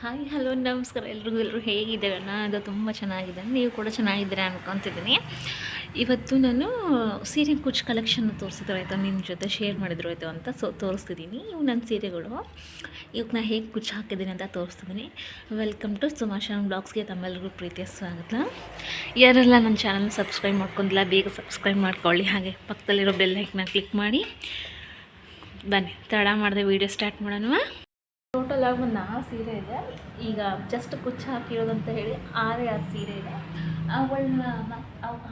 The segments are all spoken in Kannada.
ಹಾಯ್ ಹಲೋ ನಮಸ್ಕಾರ ಎಲ್ಲರೂ ಹೇಗಿದ್ದೀರ? ನಾನು ತುಂಬ ಚೆನ್ನಾಗಿದ್ದೇನೆ, ನೀವು ಕೂಡ ಚೆನ್ನಾಗಿದ್ದೀರಾ ಅನ್ಕೊತಿದ್ದೀನಿ. ಇವತ್ತು ನಾನು ಸೀರೆ ಕುಚ್ ಕಲೆಕ್ಷನ್ ತೋರಿಸಿದ್ರು ಆಯಿತು, ನಿಮ್ಮ ಜೊತೆ ಶೇರ್ ಮಾಡಿದ್ರು ಆಯಿತು ಅಂತ ತೋರಿಸ್ತಿದ್ದೀನಿ. ಇವು ನನ್ನ ಸೀರೆಗಳು, ಇವಾಗ ನಾನು ಹೇಗೆ ಕುಚ್ಚು ಹಾಕಿದ್ದೀನಿ ಅಂತ ತೋರಿಸ್ತಿದ್ದೀನಿ. ವೆಲ್ಕಮ್ ಟು ಸುಮಾಶಾನ್ ಬ್ಲಾಗ್ಸ್ಗೆ ತಮ್ಮೆಲ್ಲರಿಗೂ ಪ್ರೀತಿಯ ಸ್ವಾಗತ. ಯಾರೆಲ್ಲ ನನ್ನ ಚಾನಲ್ನ ಸಬ್ಸ್ಕ್ರೈಬ್ ಮಾಡ್ಕೊಂಡಿಲ್ಲ ಬೇಗ ಸಬ್ಸ್ಕ್ರೈಬ್ ಮಾಡ್ಕೊಳ್ಳಿ, ಹಾಗೆ ಪಕ್ಕದಲ್ಲಿರೋ ಬೆಲ್ ಐಕನ್ನ ಕ್ಲಿಕ್ ಮಾಡಿ. ಬನ್ನಿ ತಡ ಮಾಡಿದೆ ವೀಡಿಯೋ ಸ್ಟಾರ್ಟ್ ಮಾಡೋಣ. ಟೋಟಲ್ ಆಗಿ ಒಂದು 4 ಸೀರೆ ಇದೆ. ಈಗ ಜಸ್ಟ್ ಕುಚ್ಚು ಹಾಕಿರೋದಂತ ಹೇಳಿ 6 ಸೀರೆ ಇದೆ. ಅವುಗಳನ್ನ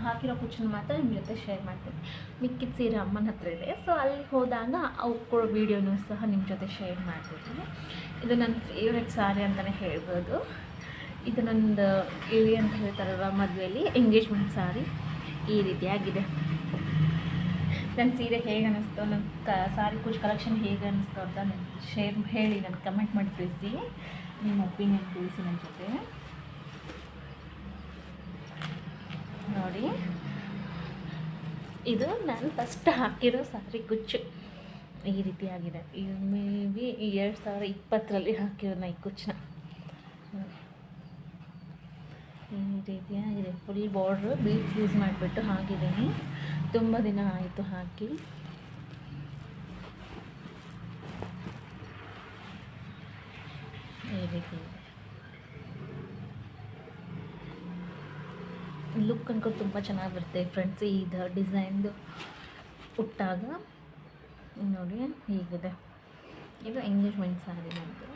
ಹಾಕಿರೋ ಕುಚ್ಚನ್ನು ಮಾತ್ರ ನಿಮ್ಮ ಜೊತೆ ಶೇರ್ ಮಾಡ್ತೀನಿ. ಮಿಕ್ಕಿದ ಸೀರೆ ಅಮ್ಮನ ಹತ್ರ ಇದೆ, ಸೊ ಅಲ್ಲಿ ಹೋದಾಗ ಅವು ಕೊಡೋ ವೀಡಿಯೋನೂ ಸಹ ನಿಮ್ಮ ಜೊತೆ ಶೇರ್ ಮಾಡ್ತಿದ್ದೀನಿ. ಇದು ನನ್ನ ಫೇವ್ರೆಟ್ ಸಾರಿ ಅಂತಲೇ ಹೇಳ್ಬೋದು. ಇದು ನಂದು ಇಳಿ ಅಂತ ಹೇಳ್ತಾರಲ್ವ, ಮದುವೆಯಲ್ಲಿ ಎಂಗೇಜ್ಮೆಂಟ್ ಸಾರಿ ಈ ರೀತಿಯಾಗಿದೆ. ನನ್ನ ಸೀರೆ ಹೇಗೆ ಅನ್ನಿಸ್ತು, ನನ್ನ ಸಾರಿ ಕುಚ್ ಕಲೆಕ್ಷನ್ ಹೇಗೆ ಅನ್ನಿಸ್ತು ಅಂತ ನಾನು ಹೇಳಿ ನನಗೆ ಕಮೆಂಟ್ ಮಾಡಿ ತಿಳಿಸಿ, ನಿಮ್ಮ ಒಪಿನಿಯನ್ ತಿಳಿಸಿ ನನ್ನ ಜೊತೆ. ನೋಡಿ, ಇದು ನಾನು ಫಸ್ಟ್ ಹಾಕಿರೋ ಸಾರಿ ಕುಚ್ಚು ಈ ರೀತಿಯಾಗಿದೆ. ಇದು ಮೇ ಬಿ 2020ರಲ್ಲಿ ಹಾಕಿರೋ ಈ ಕುಚ್ಚನ್ನ ಈ ರೀತಿಯಾಗಿದೆ. ಫುಲ್ ಬಾರ್ಡ್ರು ಬೀಡ್ಸ್ ಯೂಸ್ ಮಾಡಿಬಿಟ್ಟು ಹಾಕಿದ್ದೀನಿ. ತುಂಬ ದಿನ ಆಯಿತು ಹಾಕಿ. ಈ ರೀತಿ ಲುಕ್ ಅನ್ಕೊಂಡು ತುಂಬ ಚೆನ್ನಾಗಿ ಬರುತ್ತೆ ಫ್ರೆಂಡ್ಸ್. ಇದು ಡಿಸೈನ್ದು ಉಟ್ಟಾಗ ನೋಡಿ ಹೀಗಿದೆ. ಇದು ಎಂಗೇಜ್ಮೆಂಟ್ ಸ್ಯಾರಿ ನಂದು,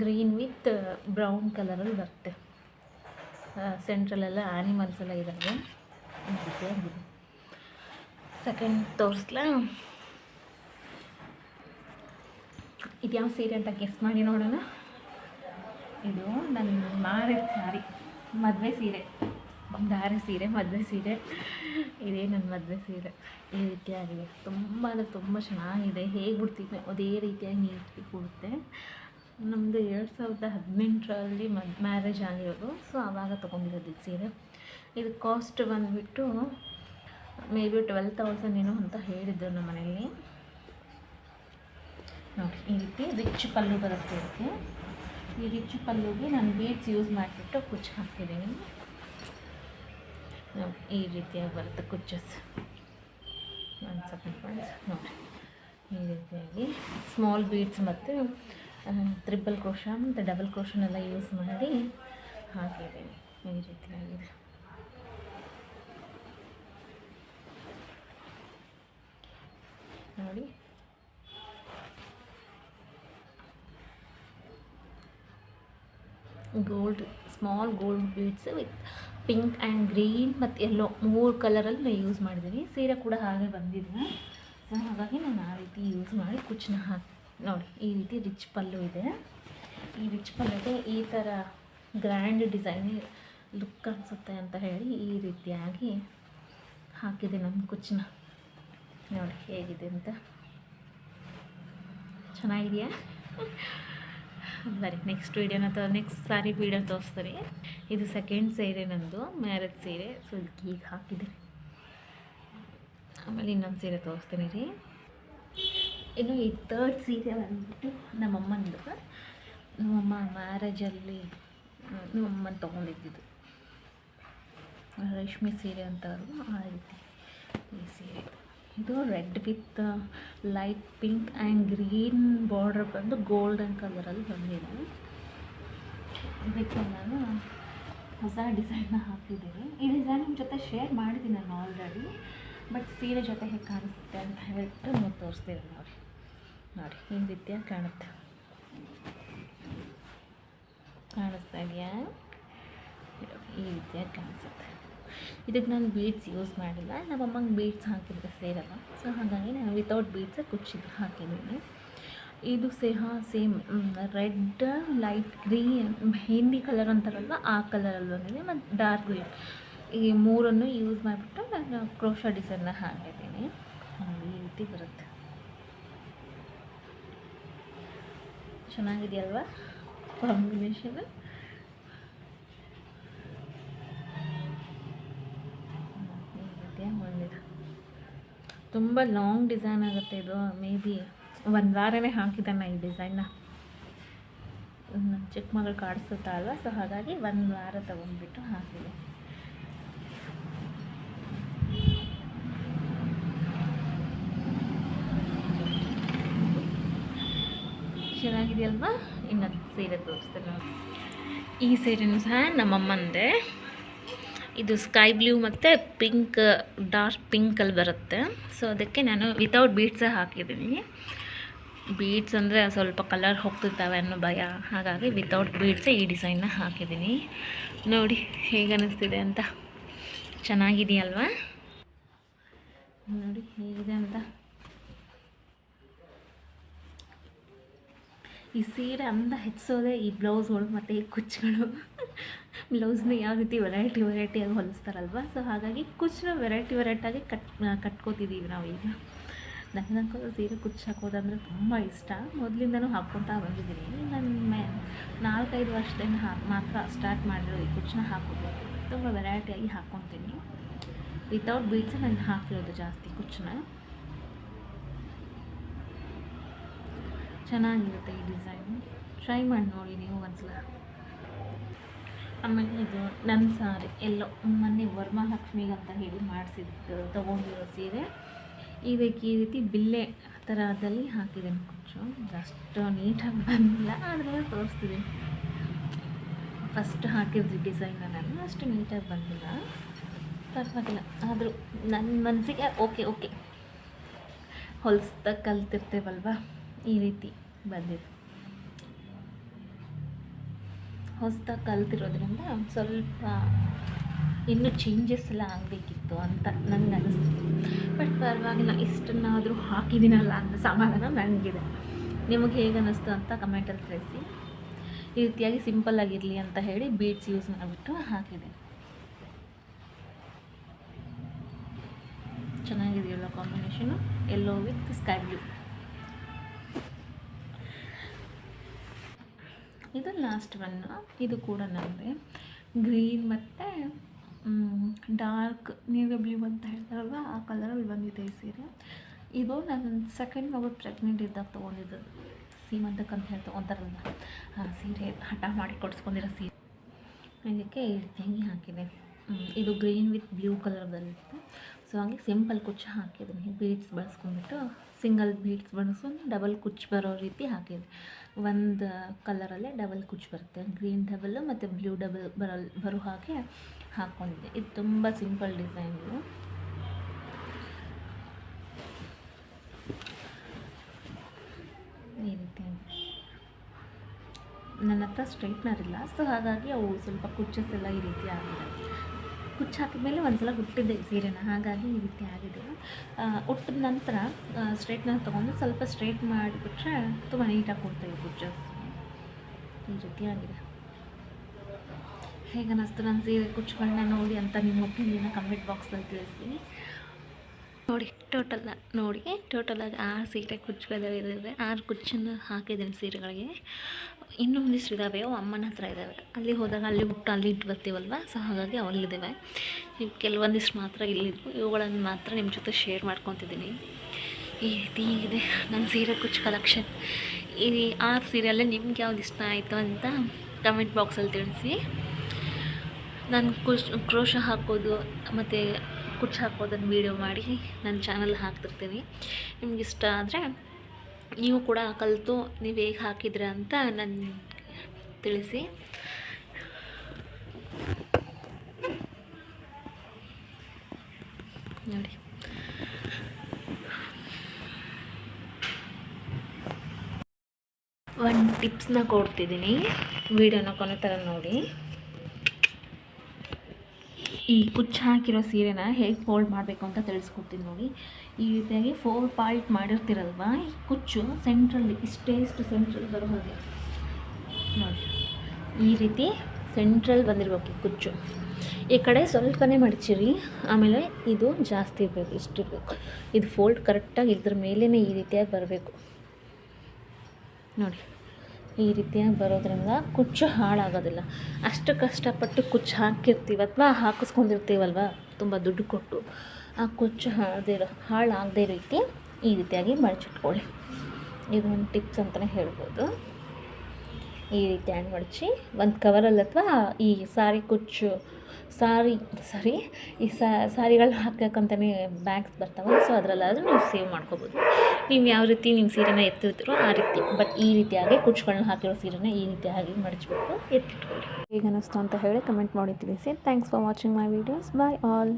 ಗ್ರೀನ್ ವಿತ್ ಬ್ರೌನ್ ಕಲರಲ್ಲಿ ಬರುತ್ತೆ. ಸೆಂಟ್ರಲೆಲ್ಲ ಆ್ಯನಿಮಲ್ಸ್ ಎಲ್ಲ ಇದ್ದಾವೆ. ಈ ರೀತಿಯಾಗಿದೆ. ಸೆಕೆಂಡ್ ತೋರಿಸ್ಲಾ? ಇದು ಯಾವ ಸೀರೆ ಅಂತ ಗೆಸ್ ಮಾಡಿ ನೋಡೋಣ. ಇದು ನನ್ನ ಮಾರಿದ ಸಾರಿ, ಮದುವೆ ಸೀರೆ, ಧಾರೆ ಸೀರೆ, ಮದುವೆ ಸೀರೆ. ಇದೇ ನನ್ನ ಮದುವೆ ಸೀರೆ. ಈ ರೀತಿಯಾಗಿದೆ. ತುಂಬ ಅಂದರೆ ತುಂಬ ಚೆನ್ನಾಗಿದೆ. ಹೇಗೆ ಬಿಡ್ತೀವಿ ಅದೇ ರೀತಿಯಾಗಿ ನೀಟಾಗಿ ಕೊಡುತ್ತೆ. ನಮ್ಮದು 2018ರಲ್ಲಿ ಮ್ಯಾರೇಜ್ ಆಗಿರೋದು, ಸೊ ಆವಾಗ ತೊಗೊಂಡಿರೋದು ಈ ಸೀರೆ. ಇದು ಕಾಸ್ಟ್ ಬಂದುಬಿಟ್ಟು ಮೇ ಬಿ 12,000 ಏನೋ ಅಂತ ಹೇಳಿದ್ರು ನಮ್ಮ ಮನೆಯಲ್ಲಿ. ನೋಡಿ, ಈ ರೀತಿ ರಿಚ್ ಪಲ್ಲು ಬರುತ್ತೆ. ಇದಕ್ಕೆ ಈ ರಿಚ್ ಪಲ್ಲುಗೆ ನಾನು ಬೀಡ್ಸ್ ಯೂಸ್ ಮಾಡಿಬಿಟ್ಟು ಕುಚ್ಚು ಹಾಕಿದ್ದೀನಿ. ನೋಡಿ, ಈ ರೀತಿಯಾಗಿ ಬರುತ್ತೆ ಕುಚ್ಚಸ್. ಒಂದು ಸೆಕೆಂಡ್ ಫ್ರೆಂಡ್ಸ್, ನೋಡಿ ಈ ರೀತಿಯಾಗಿ ಸ್ಮಾಲ್ ಬೀಡ್ಸ್ ಮತ್ತು ತ್ರಿಬಲ್ ಕ್ರೋಶ ಮತ್ತು ಡಬಲ್ ಕ್ರೋಶನೆಲ್ಲ ಯೂಸ್ ಮಾಡಿ ಹಾಕಿದ್ದೀನಿ. ಈ ರೀತಿಯಾಗಿದೆ. ನೋಡಿ, gold small gold beads with pink and green ಮತ್ತು ಯೆಲ್ಲೋ 3 ಕಲರಲ್ಲಿ ನಾನು ಯೂಸ್ ಮಾಡಿದ್ದೀನಿ. ಸೀರೆ ಕೂಡ ಹಾಗೆ ಬಂದಿದೆ, ಸೊ ಹಾಗಾಗಿ ನಾನು ಆ ರೀತಿ ಯೂಸ್ ಮಾಡಿ ಕುಚ್ಚನ್ನ ಹಾಕಿ. ನೋಡಿ, ಈ ರೀತಿ ರಿಚ್ ಪಲ್ಲು ಇದೆ. ಈ ರಿಚ್ ಪಲ್ಲುಗೆ ಈ ಥರ ಗ್ರ್ಯಾಂಡ್ ಡಿಸೈನ್ ಲುಕ್ ಅನಿಸುತ್ತೆ ಅಂತ ಹೇಳಿ ಈ ರೀತಿಯಾಗಿ ಹಾಕಿದೆ ನನ್ನ ಕುಚ್ಚನ್ನ. ನೋಡಿ ಹೇಗಿದೆ ಅಂತ, ಚೆನ್ನಾಗಿದೆಯಾ? ಬರೀ ನೆಕ್ಸ್ಟ್ ವೀಡಿಯೋನ ನೆಕ್ಸ್ಟ್ ಸಾರಿ ವೀಡಿಯೋ ತೋರಿಸ್ತಾರೆ. ಇದು ಸೆಕೆಂಡ್ ಸೀರೆ ನಂದು, ಮ್ಯಾರೇಜ್ ಸೀರೆ. ಸೊ ಇದಕ್ಕೆ ಈಗ ಹಾಕಿದೆ. ಆಮೇಲೆ ಇನ್ನೊಂದು ಸೀರೆ ತೋರಿಸ್ತೀನಿ ರೀ. ಇನ್ನು ಈ ಥರ್ಡ್ ಸೀರೆ ಬಂದ್ಬಿಟ್ಟು ನಮ್ಮಮ್ಮನದು. ನಮ್ಮಮ್ಮ ಮ್ಯಾರೇಜಲ್ಲಿ ನಮ್ಮಮ್ಮನ ತೊಗೊಂಡಿದ್ದು ರೇಷ್ಮೆ ಸೀರೆ ಅಂತಾರು, ಆ ರೀತಿ ಈ ಸೀರೆ. ಇದು red with light pink and green border ಬಂದು ಗೋಲ್ಡನ್ ಕಲರಲ್ಲಿ ಬಂದಿದೆ. ಇದಕ್ಕೆ ನಾನು ಹೊಸ ಡಿಸೈನ್ನ ಹಾಕಿದ್ದೀನಿ. ಈ ಡಿಸೈನ್ ನಿಮ್ಮ ಜೊತೆ ಶೇರ್ ಮಾಡಿದ್ದೀನಿ ನಾನು ಆಲ್ರೆಡಿ, ಬಟ್ ಸೀರೆ ಜೊತೆ ಹೇಗೆ ಕಾಣಿಸುತ್ತೆ ಅಂತ ಹೇಳ್ಬಿಟ್ಟು ನೀವು ತೋರಿಸ್ತೀನಿ. ನೋಡಿ ನೋಡಿ ಈ ರೀತಿಯಾಗಿ ಕಾಣಿಸ್ತಾ ಇದೆಯಾ? ಈ ರೀತಿಯಾಗಿ ಕಾಣಿಸುತ್ತೆ. ಇದಕ್ಕೆ ನಾನು ಬೀಡ್ಸ್ ಯೂಸ್ ಮಾಡಿಲ್ಲ, ನಮ್ಮಮ್ಮಂಗೆ ಬೀಡ್ಸ್ ಹಾಕಿದ್ರೆ ಸೇರಲ್ಲ, ಸೊ ಹಾಗಾಗಿ ನಾನು ವಿತೌಟ್ ಬೀಡ್ಸ್ ಕುಚ್ಚಿದ್ದು ಹಾಕಿದ್ದೀನಿ. ಇದು same red, light green, mehndi colour ಅಂತಾರಲ್ವ ಆ ಕಲರಲ್ಲಿ ಬಂದಿದೆ, ಮತ್ತು ಡಾರ್ಕ್ ಗ್ರೀನ್. ಈ ಮೂರನ್ನು ಯೂಸ್ ಮಾಡಿಬಿಟ್ಟು ನಾನು ಕ್ರೋಶ ಡಿಸೈನ್ನ ಹಾಕಿದ್ದೀನಿ. ಈ ರೀತಿ ಬರುತ್ತೆ. ಚೆನ್ನಾಗಿದೆಯಲ್ವಾ ಕಾಂಬಿನೇಷನ್? ಬಂದಿದೆ. ತುಂಬ ಲಾಂಗ್ ಡಿಸೈನ್ ಆಗುತ್ತೆ ಇದು. ಮೇ ಬಿ 1 ವಾರನೇ ಹಾಕಿದ್ದಾನೆ ಈ ಡಿಸೈನ್ನ. ಚಿಕ್ಕ ಮಗಳು ಕಾಡಿಸುತ್ತಾ ಅಲ್ವಾ, ಸೊ ಹಾಗಾಗಿ 1 ವಾರ ತೊಗೊಂಡ್ಬಿಟ್ಟು ಹಾಕಿದೆ. ಚೆನ್ನಾಗಿದೆಯಲ್ವಾ? ಇನ್ನು ಸೀರೆ ತೋರಿಸ್ತೇನೆ. ಈ ಸೀರೆನೂ ಸಹ ನಮ್ಮಮ್ಮಂದೆ. ಇದು ಸ್ಕೈ ಬ್ಲೂ ಮತ್ತು ಪಿಂಕ್, ಡಾರ್ಕ್ ಪಿಂಕಲ್ಲಿ ಬರುತ್ತೆ. ಸೊ ಅದಕ್ಕೆ ನಾನು ವಿತೌಟ್ ಬೀಡ್ಸೇ ಹಾಕಿದ್ದೀನಿ. ಬೀಡ್ಸ್ ಅಂದರೆ ಸ್ವಲ್ಪ ಕಲರ್ ಹೋಗ್ತಿರ್ತವೆ ಅನ್ನೋ ಭಯ, ಹಾಗಾಗಿ ವಿತೌಟ್ ಬೀಡ್ಸೇ ಈ ಡಿಸೈನ್ನ ಹಾಕಿದ್ದೀನಿ. ನೋಡಿ ಹೇಗೆ ಅನ್ನಿಸ್ತಿದೆ ಅಂತ. ಚೆನ್ನಾಗಿದೆಯಲ್ವಾ? ನೋಡಿ ಹೇಗಿದೆ ಅಂತ. ಈ ಸೀರೆ ಅಂದ ಹೆಚ್ಚೋದೆ ಈ ಬ್ಲೌಸ್ಗಳು ಮತ್ತು ಈ ಕುಚ್ಚುಗಳು. ಬ್ಲೌಸ್ನ ಯಾವ ರೀತಿ ವೆರೈಟಿಯಾಗಿ ಹೊಲಿಸ್ತಾರಲ್ವ, ಸೊ ಹಾಗಾಗಿ ಕುಚ್ಚನ್ನ ವೆರೈಟಿಯಾಗಿ ಕಟ್ಕೋತಿದ್ದೀವಿ ನಾವು ಈಗ. ನನಗಂತೂ ಸೀರೆ ಕುಚ್ಚು ಹಾಕೋದಂದರೆ ತುಂಬ ಇಷ್ಟ. ಮೊದಲಿಂದನೂ ಹಾಕ್ಕೊತಾ ಬಂದಿದ್ದೀನಿ. ನನ್ನ 4-5 ವರ್ಷದಿಂದ ಮಾತ್ರ ಸ್ಟಾರ್ಟ್ ಮಾಡಿರೋ ಈ ಕುಚ್ಚನ್ನ ಹಾಕೋದು. ತುಂಬ ವೆರೈಟಿಯಾಗಿ ಹಾಕ್ಕೊತೀನಿ. ವಿತೌಟ್ ಬೀಡ್ಸ್ ನಾನು ಹಾಕಿರೋದು ಜಾಸ್ತಿ ಕುಚ್ಚನ್ನ. ಚೆನ್ನಾಗಿರುತ್ತೆ ಈ ಡಿಸೈನು. ಟ್ರೈ ಮಾಡಿ ನೋಡಿ ನೀವು ಒಂದ್ಸಲ. ಆಮೇಲೆ ಇದು ನನ್ನ ಸಾರಿ ಎಲ್ಲೋ ಮೊನ್ನೆ ವರಮಹಾಲಕ್ಷ್ಮಿಗೆ ಅಂತ ಹೇಳಿ ಮಾಡಿಸಿದ್ದು ತೊಗೊಂಡಿರೋ ಸೀರೆ. ಇದಕ್ಕೆ ಈ ರೀತಿ ಬಿಲ್ಲೆ ಥರದಲ್ಲಿ ಹಾಕಿದ್ದೇನೆ ಕುಚ್ಚು. ಅಷ್ಟು ನೀಟಾಗಿ ಬಂದಿಲ್ಲ, ಆದರೆ ತೋರಿಸ್ತಿದ್ದೀನಿ. ಫಸ್ಟ್ ಹಾಕಿದ್ದು ಡಿಸೈನ್ನ ನಾನು ಅಷ್ಟು ನೀಟಾಗಿ ಬಂದಿಲ್ಲ, ಪರವಾಗಿಲ್ಲ. ಆದರೂ ನನ್ನ ಮನಸ್ಸಿಗೆ ಓಕೆ ಹೊಲಿಸ್ತಾ ಕಲ್ತಿರ್ತೇವಲ್ವ, ಈ ರೀತಿ ಬಂದಿದೆ. ಹೊಸದಾಗಿ ಕಲ್ತಿರೋದ್ರಿಂದ ಸ್ವಲ್ಪ ಇನ್ನೂ ಚೇಂಜಸ್ ಎಲ್ಲ ಆಗಬೇಕಿತ್ತು ಅಂತ ನನಗೆ ಅನಿಸ್ತು. ಬಟ್ ಪರವಾಗಿಲ್ಲ, ಇಷ್ಟನ್ನಾದರೂ ಹಾಕಿದ್ದೀನಲ್ಲ ಅನ್ನೋ ಸಮಾಧಾನ ನನಗಿದೆ. ನಿಮಗೆ ಹೇಗೆ ಅನ್ನಿಸ್ತು ಅಂತ ಕಮೆಂಟಲ್ಲಿ ತಿಳಿಸಿ. ಈ ರೀತಿಯಾಗಿ ಸಿಂಪಲ್ಲಾಗಿರಲಿ ಅಂತ ಹೇಳಿ ಬೀಡ್ಸ್ ಯೂಸ್ ಮಾಡಿಬಿಟ್ಟು ಹಾಕಿದೆ. ಚೆನ್ನಾಗಿದೆಯಲ್ಲ combination, yellow with sky blue. ಇದು ಲಾಸ್ಟ್ ಒನ್ನು. ಇದು ಕೂಡ ನಮ್ಮದೇ ಗ್ರೀನ್ ಮತ್ತು ಡಾರ್ಕ್ ನೇವಿ ಬ್ಲೂ ಅಂತ ಹೇಳ್ತಾರಲ್ವ, ಆ ಕಲರಲ್ಲಿ ಬಂದಿದೆ ಈ ಸೀರೆ. ಇದು ನನ್ನ ಸೆಕೆಂಡ್ ಮಗು ಪ್ರೆಗ್ನೆಂಟ್ ಇದ್ದಾಗ ತೊಗೊಂಡಿದ್ದು. ಸೀಮಂತಕ್ಕೆ ಅಂತ ಹೇಳಿ ತೊಗೊತಾರಲ್ವ, ಆ ಸೀರೆ ಹಠ ಮಾಡಿ ಕೊಡಿಸ್ಕೊಂಡಿರೋ ಸೀರೆ. ಇದಕ್ಕೆ ಈ ರೀತಿಯಾಗಿ ಹಾಕಿದೆ. ಇದು ಗ್ರೀನ್ ವಿತ್ ಬ್ಲೂ ಕಲರ್ ಬಂದಿತ್ತು. ಸೊ ಹಾಗೆ ಸಿಂಪಲ್ ಕುಚ್ಚು ಹಾಕಿದ್ದೀನಿ. ಬೀಡ್ಸ್ ಬಳಸ್ಕೊಂಡ್ಬಿಟ್ಟು ಸಿಂಗಲ್ ಬೀಡ್ಸ್ ಬಳಸ್ಕೊಂಡು ಡಬಲ್ ಕುಚ್ಚು ಬರೋ ರೀತಿ ಹಾಕಿದೆ. ಒಂದು ಕಲರಲ್ಲೇ ಡಬಲ್ ಕುಚ್ಚು ಬರುತ್ತೆ, ಗ್ರೀನ್ ಡಬಲ್ಲು ಮತ್ತು ಬ್ಲೂ ಡಬಲ್ ಬರೋ ಹಾಗೆ ಹಾಕ್ಕೊಂಡಿದ್ದೆ. ಇದು ತುಂಬ ಸಿಂಪಲ್ ಡಿಸೈನ್. ಇದು ಈ ರೀತಿಯಾಗಿ ನನ್ನ ಹತ್ರ ಸ್ಟ್ರೈಟ್ನರ್ ಇಲ್ಲ, ಸೊ ಹಾಗಾಗಿ ಅವು ಸ್ವಲ್ಪ ಕುಚ್ಚಸ್ ಎಲ್ಲ ಈ ರೀತಿ ಆಗಿದೆ. ಕುಚ್ಚು ಹಾಕಿದ್ಮೇಲೆ ಒಂದು ಸಲ ಹುಟ್ಟಿದ್ದೆ ಸೀರೆನ, ಹಾಗಾಗಿ ಈ ರೀತಿ ಆಗಿದೆ. ಹುಟ್ಟಿದ ನಂತರ ಸ್ಟ್ರೈಟ್ನರ್ ತೊಗೊಂಡು ಸ್ವಲ್ಪ ಸ್ಟ್ರೈಟ್ ಮಾಡಿಬಿಟ್ರೆ ತುಂಬ ನೀಟಾಗಿ ಕೊಡ್ತಾಯಿದೆ ಕುಚ್ಚು. ಈ ರೀತಿ ಆಗಿದೆ. ಹೇಗೆ ಅನ್ನಿಸ್ತು ನನ್ನ ಸೀರೆ ಕುಚ್ಚುಗಳನ್ನ ನೋಡಿ ಅಂತ ನಿಮ್ಮ ಒಪಿನಿಯನ್ನ ಕಮೆಂಟ್ ಬಾಕ್ಸಲ್ಲಿ ತಿಳಿಸಿ. ಟೋಟಲಾಗಿ 6 ಸೀರೆ ಕುಚ್ಚುಗಳಿದ್ದಾವೆ. 6 ಕುಚ್ಚನ್ನು ಹಾಕಿದ್ದೀನಿ ಸೀರೆಗಳಿಗೆ. ಇನ್ನೊಂದಿಷ್ಟು ಇದ್ದಾವೆ, ಅವು ಅಮ್ಮನ ಹತ್ರ ಇದ್ದಾವೆ. ಅಲ್ಲಿ ಹೋದಾಗ ಅಲ್ಲಿ ಇಟ್ಟು ಬರ್ತೀವಲ್ವ, ಸೊ ಹಾಗಾಗಿ ಅವಲ್ಲಿದ್ದಾವೆ. ಇವು ಕೆಲವೊಂದಿಷ್ಟು ಮಾತ್ರ ಇಲ್ಲಿದ್ವು. ಇವುಗಳನ್ನು ಮಾತ್ರ ನಿಮ್ಮ ಜೊತೆ ಶೇರ್ ಮಾಡ್ಕೊತಿದ್ದೀನಿ. ಈ ರೀತಿ ಇದೆ ನನ್ನ ಸೀರೆ ಕುಚ್ಚು ಕಲೆಕ್ಷನ್. ಈ 6 ಸೀರೆಯಲ್ಲೇ ನಿಮ್ಗೆ ಯಾವ್ದು ಇಷ್ಟ ಆಯಿತು ಅಂತ ಕಮೆಂಟ್ ಬಾಕ್ಸಲ್ಲಿ ತಿಳಿಸಿ. ನಾನು ಕ್ರೋಶ ಹಾಕೋದು ಮತ್ತು ಕುಚ್ಚು ಹಾಕೋದನ್ನು ವೀಡಿಯೋ ಮಾಡಿ ನನ್ನ ಚಾನಲ್ ಹಾಕ್ತಿರ್ತೀನಿ. ನಿಮ್ಗೆ ಇಷ್ಟ ಆದರೆ ನೀವು ಕೂಡ ಕಲಿತು ನೀವು ಹೇಗೆ ಹಾಕಿದ್ರೆ ಅಂತ ನನ್ನ ತಿಳಿಸಿ. ನೋಡಿ, ಒಂದು ಟಿಪ್ಸ್ನ ಕೊಡ್ತಿದ್ದೀನಿ, ವಿಡಿಯೋನ ಕೊನೆ ಥರ ನೋಡಿ. ಈ ಕುಚ್ಚು ಹಾಕಿರೋ ಸೀರೆನ ಹೇಗೆ ಫೋಲ್ಡ್ ಮಾಡಬೇಕು ಅಂತ ತಿಳಿಸ್ಕೊಡ್ತೀನಿ ನೋಡಿ. ಈ ರೀತಿಯಾಗಿ 4 ಪಾರ್ಟ್ ಮಾಡಿರ್ತೀರಲ್ವ, ಈ ಕುಚ್ಚು ಸೆಂಟ್ರಲ್ಲಿ ಇಷ್ಟು ಸೆಂಟ್ರಲ್ ಬರೋ ಹಾಗೆ ನೋಡಿ. ಈ ರೀತಿ ಸೆಂಟ್ರಲ್ ಬಂದಿರ್ಬೇಕು ಈ ಕುಚ್ಚು. ಈ ಕಡೆ ಸ್ವಲ್ಪನೇ ಮಡಚಿರಿ, ಆಮೇಲೆ ಇದು ಜಾಸ್ತಿ ಇರಬೇಕು, ಇಷ್ಟಿರಬೇಕು. ಇದು ಫೋಲ್ಡ್ ಕರೆಕ್ಟಾಗಿ ಇದ್ರ ಮೇಲೇ ಈ ರೀತಿಯಾಗಿ ಬರಬೇಕು ನೋಡಿ. ಈ ರೀತಿಯಾಗಿ ಬರೋದ್ರಿಂದ ಕುಚ್ಚು ಹಾಳಾಗೋದಿಲ್ಲ. ಅಷ್ಟು ಕಷ್ಟಪಟ್ಟು ಕುಚ್ಚು ಹಾಕಿರ್ತೀವಿ ಅಥವಾ ಹಾಕಿಸ್ಕೊಂಡಿರ್ತೀವಲ್ವ ತುಂಬ ದುಡ್ಡು ಕೊಟ್ಟು, ಆ ಕುಚ್ಚು ಹಾಳಾಗದೇ ರೀತಿ ಈ ರೀತಿಯಾಗಿ ಮಡಚಿಟ್ಕೊಳ್ಳಿ. ಇದೊಂದು ಟಿಪ್ಸ್ ಅಂತಲೇ ಹೇಳ್ಬೋದು. ಈ ರೀತಿಯಾಗಿ ಮಡಚಿ ಒಂದು ಕವರಲ್ಲಿ ಅಥವಾ ಈ ಸಾರಿ ಕುಚ್ಚು ಸಾರಿ ಈ ಸಾರಿಗಳು ಹಾಕಕ್ಕಂತಲೇ ಬ್ಯಾಗ್ಸ್ ಬರ್ತಾವಲ್ಲ, ಸೊ ಅದರಲ್ಲಾದರೂ ನೀವು ಸೇವ್ ಮಾಡ್ಕೋಬೋದು. ನೀವು ಯಾವ ರೀತಿ ನಿಮ್ಮ ಸೀರೆನ ಎತ್ತಿರ್ತೀರೋ ಆ ರೀತಿ, ಬಟ್ ಈ ರೀತಿಯಾಗಿ ಕುಚ್ಚುಗಳನ್ನ ಹಾಕಿರೋ ಸೀರೆನ ಈ ರೀತಿಯಾಗಿ ಮಡಚಿಬಿಟ್ಟು ಎತ್ತಿಟ್ಕೊಳ್ಳಿ. ಹೇಗೆ ಅನ್ನಿಸ್ತು ಅಂತ ಹೇಳಿ ಕಮೆಂಟ್ ಮಾಡಿ ತಿಳಿಸಿ. Thanks for watching my videos. Bye all.